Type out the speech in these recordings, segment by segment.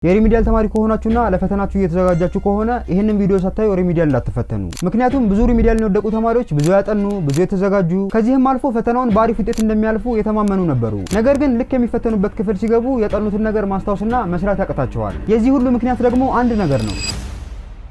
የሪሚዲያል ተማሪ ከሆናችሁና ለፈተናችሁ እየተዘጋጃችሁ ከሆነ ይሄንን ቪዲዮ ሳታዩ ሪሚዲያል እንዳትፈተኑ። ምክንያቱም ብዙ ሪሚዲያል የወደቁ ተማሪዎች ብዙ ያጠኑ፣ ብዙ የተዘጋጁ ከዚህም አልፎ ፈተናውን በአሪፍ ውጤት እንደሚያልፉ የተማመኑ ነበሩ። ነገር ግን ልክ የሚፈተኑበት ክፍል ሲገቡ ያጠኑትን ነገር ማስታወስና መስራት ያቅታቸዋል። የዚህ ሁሉ ምክንያት ደግሞ አንድ ነገር ነው።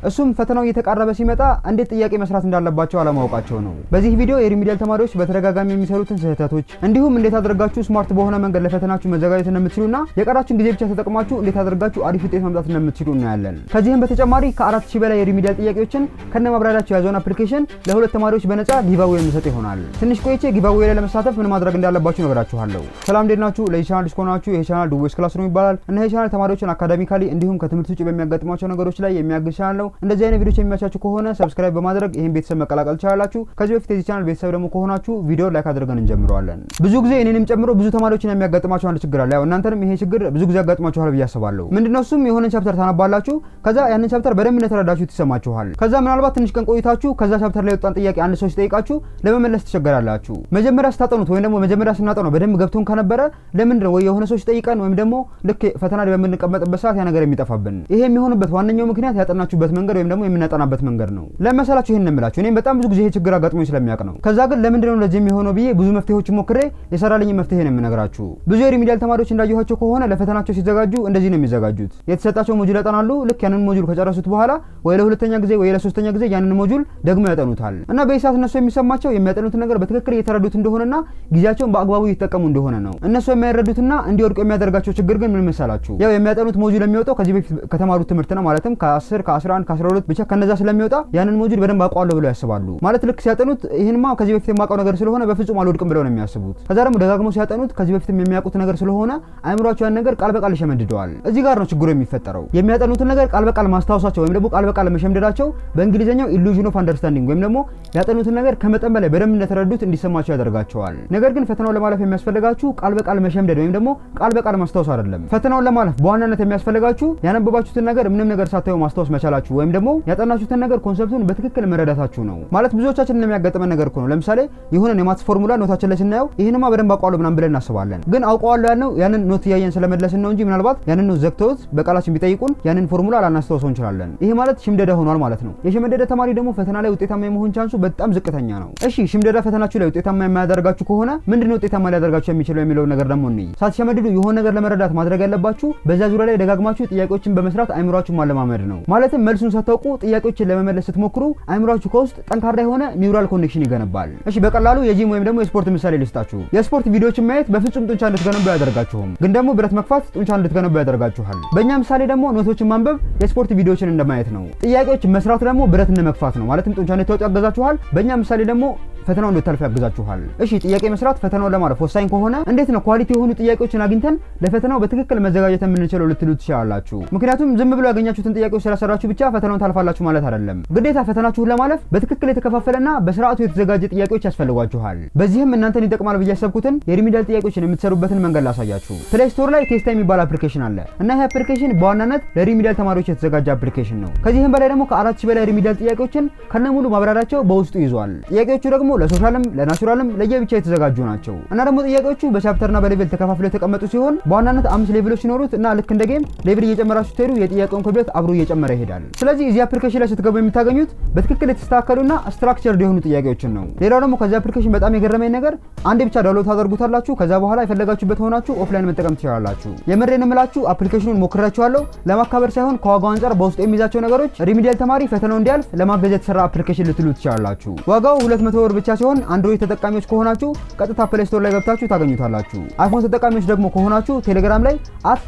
እሱም ፈተናው እየተቃረበ ሲመጣ እንዴት ጥያቄ መስራት እንዳለባቸው አለማወቃቸው ነው። በዚህ ቪዲዮ የሪሚዲያል ተማሪዎች በተደጋጋሚ የሚሰሩትን ስህተቶች እንዲሁም እንዴት አድርጋችሁ ስማርት በሆነ መንገድ ለፈተናችሁ መዘጋጀት እንደምትችሉና የቀራችሁን ጊዜ ብቻ ተጠቅማችሁ እንዴት አድርጋችሁ አሪፍ ውጤት ማምጣት እንደምትችሉ እናያለን። ከዚህም በተጨማሪ ከ4000 በላይ የሪሚዲያል ጥያቄዎችን ከነማብራሪያቸው የያዘውን አፕሊኬሽን ለሁለት ተማሪዎች በነፃ ጊቫዌይ የምሰጥ ይሆናል። ትንሽ ቆይቼ ጊቫዌይ ላይ ለመሳተፍ ምን ማድረግ እንዳለባችሁ ነግራችኋለሁ። ሰላም እንዴት ናችሁ? ለዚህ ቻናል ዲስኮናችሁ ይሄ ቻናል ዱዌስ ክላስሩም ይባላል እና ይሄ ቻናል ተማሪዎችን አካዳሚካሊ እንዲሁም ከትምህርት ውጪ በሚያጋጥሟቸው ነገሮች ላይ የሚያግዝ ቻናል ነው። እንደዚህ አይነት ቪዲዮዎች የሚመቻችሁ ከሆነ ሰብስክራይብ በማድረግ ይሄን ቤተሰብ መቀላቀል ትችላላችሁ። ከዚህ በፊት የዚህ ቻናል ቤተሰብ ደግሞ ከሆናችሁ ቪዲዮ ላይክ አድርገን እንጀምረዋለን። ብዙ ጊዜ እኔንም ጨምሮ ብዙ ተማሪዎችን የሚያጋጥማቸው አንድ ችግር አለ። ያው እናንተንም ይሄ ችግር ብዙ ጊዜ ያጋጥማችኋል ብዬ አስባለሁ። ምንድነው እሱም የሆነ ቻፕተር ታነባላችሁ፣ ከዛ ያንን ቻፕተር በደንብ እንደተረዳችሁት ይሰማችኋል። ከዛ ምናልባት ትንሽ ቀን ቆይታችሁ ከዛ ቻፕተር ላይ ወጣን ጥያቄ አንድ ሰው ሲጠይቃችሁ ለመመለስ ትቸገራላችሁ። መጀመሪያ ስታጠኑት ወይም ደግሞ መጀመሪያ ስናጠነው በደንብ ገብቶን ከነበረ ለምንድነው ወይ የሆነ ሰው ሲጠይቀን ወይም ደግሞ ልክ ፈተና ላይ በምንቀመጥበት ሰዓት ያ ነገር የሚጠፋብን? ይሄ የሚሆንበት ዋነኛው ምክንያት ያጠናችሁበት መንገድ ወይም ደግሞ የምናጠናበት መንገድ ነው። ለመሰላችሁ ይሄን እንምላችሁ እኔም በጣም ብዙ ጊዜ ይሄ ችግር አጋጥሞኝ ስለሚያውቅ ነው። ከዛ ግን ለምንድነው እንደዚህ የሚሆነው ብዬ ብዙ መፍትሄዎችን ሞክሬ የሰራልኝ መፍትሄ ነው የምነግራችሁ። ብዙ የሪሚዲያል ተማሪዎች እንዳየኋቸው ከሆነ ለፈተናቸው ሲዘጋጁ እንደዚህ ነው የሚዘጋጁት። የተሰጣቸው ሞጁል ያጠናሉ። ልክ ያንን ሞጁል ከጨረሱት በኋላ ወይ ለሁለተኛ ጊዜ ወይ ለሶስተኛ ጊዜ ያንን ሞጁል ደግሞ ያጠኑታል እና በይሳት እነሱ የሚሰማቸው የሚያጠኑትን ነገር በትክክል እየተረዱት እንደሆነና ጊዜያቸውን በአግባቡ እየተጠቀሙ እንደሆነ ነው። እነሱ የማይረዱትና እንዲወድቁ የሚያደርጋቸው ችግር ግን ምን መሰላችሁ? ያው የሚያጠኑት ሞጁል የሚወጣው ከዚህ በፊት ከተማሩት ትምህርት ነው። ማለትም ከ10 ከ11 ከ12 ብቻ ከነዛ ስለሚወጣ ያንን ሞጁል በደንብ አውቀዋለሁ ብለው ያስባሉ። ማለት ልክ ሲያጠኑት ይሄንማ ከዚህ በፊት የማውቀው ነገር ስለሆነ በፍጹም አልወድቅም ብለው ነው የሚያስቡት። ከዛ ደግሞ ደጋግመው ሲያጠኑት ከዚህ በፊት የሚያውቁት ነገር ስለሆነ አይምሯቸው ያን ነገር ቃል በቃል ይሸመድደዋል። እዚህ ጋር ነው ችግሩ የሚፈጠረው። የሚያጠኑትን ነገር ቃል በቃል ማስታወሳቸው ወይም ደግሞ ቃል በቃል መሸምደዳቸው በእንግሊዘኛው ኢሉዥን ኦፍ አንደርስታንዲንግ ወይም ደግሞ ያጠኑትን ነገር ከመጠን በላይ በደንብ እንደተረዱት እንዲሰማቸው ያደርጋቸዋል። ነገር ግን ፈተናውን ለማለፍ የሚያስፈልጋችሁ ቃል በቃል መሸምደድ ወይም ደግሞ ቃል በቃል ማስታወስ አይደለም። ፈተናውን ለማለፍ በዋናነት የሚያስፈልጋችሁ ያነበባችሁትን ነገር ምንም ነገር ሳታዩ ማስታወስ መቻላችሁ ወይም ደግሞ ያጠናችሁትን ነገር ኮንሰፕቱን በትክክል መረዳታችሁ ነው። ማለት ብዙዎቻችንን የሚያጋጥመን ነገር እኮ ነው። ለምሳሌ የሆነ የማትስ ፎርሙላ ኖታችን ላይ ስናየው ይሄንማ በደንብ አውቀዋለሁ ምናምን ብለን እናስባለን። ግን አውቀዋለሁ ያልነው ያንን ኖት እያየን ስለመለስን ነው እንጂ ምናልባት ያንን ኖት ዘግተውት በቃላችን ቢጠይቁን ያንን ፎርሙላ ላናስታውሰው እንችላለን። ይሄ ማለት ሽምደዳ ሆኗል ማለት ነው። የሽምደዳ ተማሪ ደግሞ ፈተና ላይ ውጤታማ የመሆን ቻንሱ በጣም ዝቅተኛ ነው። እሺ ሽምደዳ ፈተናችሁ ላይ ውጤታማ የማያደርጋችሁ ከሆነ ምንድነው ውጤታማ ሊያደርጋችሁ የሚችለው የሚለው ነገር ደግሞ እንይ። ሳትሸመድዱ የሆነ ነገር ለመረዳት ማድረግ ያለባችሁ በዛ ዙሪያ ላይ ደጋግማችሁ ጥያቄዎችን በመስራት አይምሯችሁን ማለማመድ ነው። ማለትም መልሱን ሳታውቁ ጥያቄዎችን ለመመለስ ስትሞክሩ አይምሯችሁ ከውስጥ ጠንካራ የሆነ ኒውራል ኮኔክሽን ይገነባል። እሺ በቀላሉ የጂም ወይም ደግሞ የስፖርት ምሳሌ ልስጣችሁ። የስፖርት ቪዲዮዎችን ማየት በፍጹም ጡንቻ እንድትገነቡ ያደርጋችሁም፣ ግን ደግሞ ብረት መግፋት ጡንቻ እንድትገነቡ ያደርጋችኋል። በእኛ ምሳሌ ደግሞ ኖቶችን ማንበብ የስፖርት ቪዲዮዎችን እንደማየት ነው። ጥያቄዎች መስራት ደግሞ ብረት እንደመግፋት ነው። ማለትም ጡንቻ እንድትወጡ ያገዛችኋል። በእኛ ምሳሌ ደግሞ ፈተናውን እንድታልፉ ያግዛችኋል። እሺ ጥያቄ መስራት ፈተናውን ለማለፍ ወሳኝ ከሆነ እንዴት ነው ኳሊቲ የሆኑ ጥያቄዎችን አግኝተን ለፈተናው በትክክል መዘጋጀት የምንችለው ልትሉ ትችላላችሁ። ምክንያቱም ዝም ብሎ ያገኛችሁትን ጥያቄዎች ስለሰራችሁ ብቻ ፈተናውን ታልፋላችሁ ማለት አይደለም። ግዴታ ፈተናችሁን ለማለፍ በትክክል የተከፋፈለና በስርዓቱ የተዘጋጀ ጥያቄዎች ያስፈልጓችኋል። በዚህም እናንተን ይጠቅማል ብዬ ያሰብኩትን የሪሚዲያል ጥያቄዎችን የምትሰሩበትን መንገድ ላሳያችሁ። ፕሌይ ስቶር ላይ ቴስታ የሚባል አፕሊኬሽን አለ እና ይሄ አፕሊኬሽን በዋናነት ለሪሚዲያል ተማሪዎች የተዘጋጀ አፕሊኬሽን ነው። ከዚህም በላይ ደግሞ ከ4000 በላይ ሪሚዲያል ጥያቄዎችን ከነሙሉ ማብራሪያቸው በውስጡ ይዟል። ጥያቄዎቹ ደግሞ ለሶሻልም ለናቹራልም ለየብቻ የተዘጋጁ ናቸው እና ደግሞ ጥያቄዎቹ በቻፕተርና በሌቭል ተከፋፍለው የተቀመጡ ሲሆን በዋናነት 5 ሌቭሎች ሲኖሩት እና ልክ እንደ ጌም ሌቭል እየጨመራችሁ ስትሄዱ የጥያቄውን ክብደት አብሮ እየጨመረ ይሄዳል። ስለዚህ እዚህ አፕሊኬሽን ላይ ስትገቡ የምታገኙት በትክክል የተስተካከሉና ስትራክቸርድ የሆኑ ጥያቄዎችን ነው። ሌላው ደግሞ ከዚህ አፕሊኬሽን በጣም የገረመኝ ነገር አንዴ ብቻ ዳውንሎድ ታደርጉታላችሁ። ከዛ በኋላ የፈለጋችሁበት ሆናችሁ ኦፍላይን መጠቀም ትችላላችሁ። የምሬን እምላችሁ አፕሊኬሽኑን ሞክራችኋለሁ። ለማካበር ሳይሆን ከዋጋው አንፃር በውስጡ የሚይዛቸው ነገሮች ሪሚዲያል ተማሪ ፈተናው እንዲያልፍ ለማገዝ የተሰራ አፕሊኬሽን ልትሉ ትችላላችሁ። ዋጋው 200 ብር ብቻ ሲሆን አንድሮይድ ተጠቃሚዎች ከሆናችሁ ቀጥታ ፕሌይ ስቶር ላይ ገብታችሁ ታገኙታላችሁ። አይፎን ተጠቃሚዎች ደግሞ ከሆናችሁ ቴሌግራም ላይ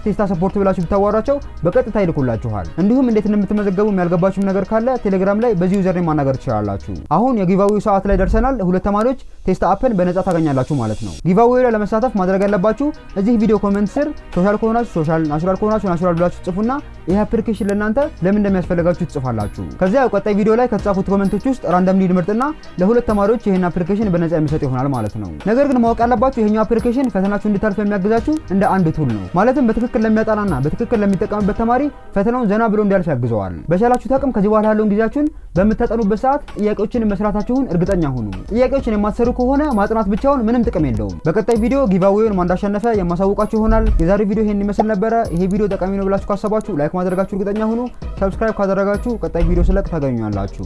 ቴስታ ሰፖርት ብላችሁ ብታዋራቸው በቀጥታ ይልኩላችኋል። እንዲሁም እንዴት እንደምትመዘገቡ ያልገባችሁም ነገር ካለ ቴሌግራም ላይ በዚህ ዩዘርኔም ማናገር ትችላላችሁ። አሁን የጊቫዌው ሰዓት ላይ ደርሰናል። ሁለት ተማሪዎች ቴስታ አፕን በነፃ ታገኛላችሁ ማለት ነው። ጊቫዌው ላይ ለመሳተፍ ማድረግ ያለባችሁ እዚህ ቪዲዮ ኮሜንት ስር ሶሻል ከሆናችሁ ሶሻል፣ ናቹራል ከሆናችሁ ናቹራል ብላችሁ ጽፉና ይሄ አፕሊኬሽን ለእናንተ ለምን እንደሚያስፈልጋችሁ ትጽፋላችሁ። ከዚያ ቀጣይ ቪዲዮ ላይ ከተጻፉት ኮሜንቶች ውስጥ ራንደምሊ ልምርጥና ለሁለት ተማሪዎች ተማሪዎች ይሄን አፕሊኬሽን በነፃ የሚሰጥ ይሆናል ማለት ነው። ነገር ግን ማወቅ ያለባችሁ ይሄኛው አፕሊኬሽን ፈተናችሁ እንድታልፉ የሚያግዛችሁ እንደ አንድ ቱል ነው። ማለትም በትክክል ለሚያጠናና በትክክል ለሚጠቀምበት ተማሪ ፈተናውን ዘና ብሎ እንዲያልፍ ያግዘዋል። በቻላችሁት አቅም ከዚህ በኋላ ያለውን ጊዜያችሁን በምታጠኑበት ሰዓት ጥያቄዎችን መስራታችሁን እርግጠኛ ሁኑ። ጥያቄዎችን የማትሰሩ ከሆነ ማጥናት ብቻውን ምንም ጥቅም የለውም። በቀጣይ ቪዲዮ ጊቫዌውን ማን እንዳሸነፈ የማሳውቃችሁ ይሆናል። የዛሬው ቪዲዮ ይሄን ይመስል ነበረ። ይሄ ቪዲዮ ጠቃሚ ነው ብላችሁ ካሰባችሁ ላይክ ማድረጋችሁ እርግጠኛ ሁኑ። ሰብስክራይብ ካደረጋችሁ ቀጣይ ቪዲዮ ስለቅ ታገኙኛላችሁ።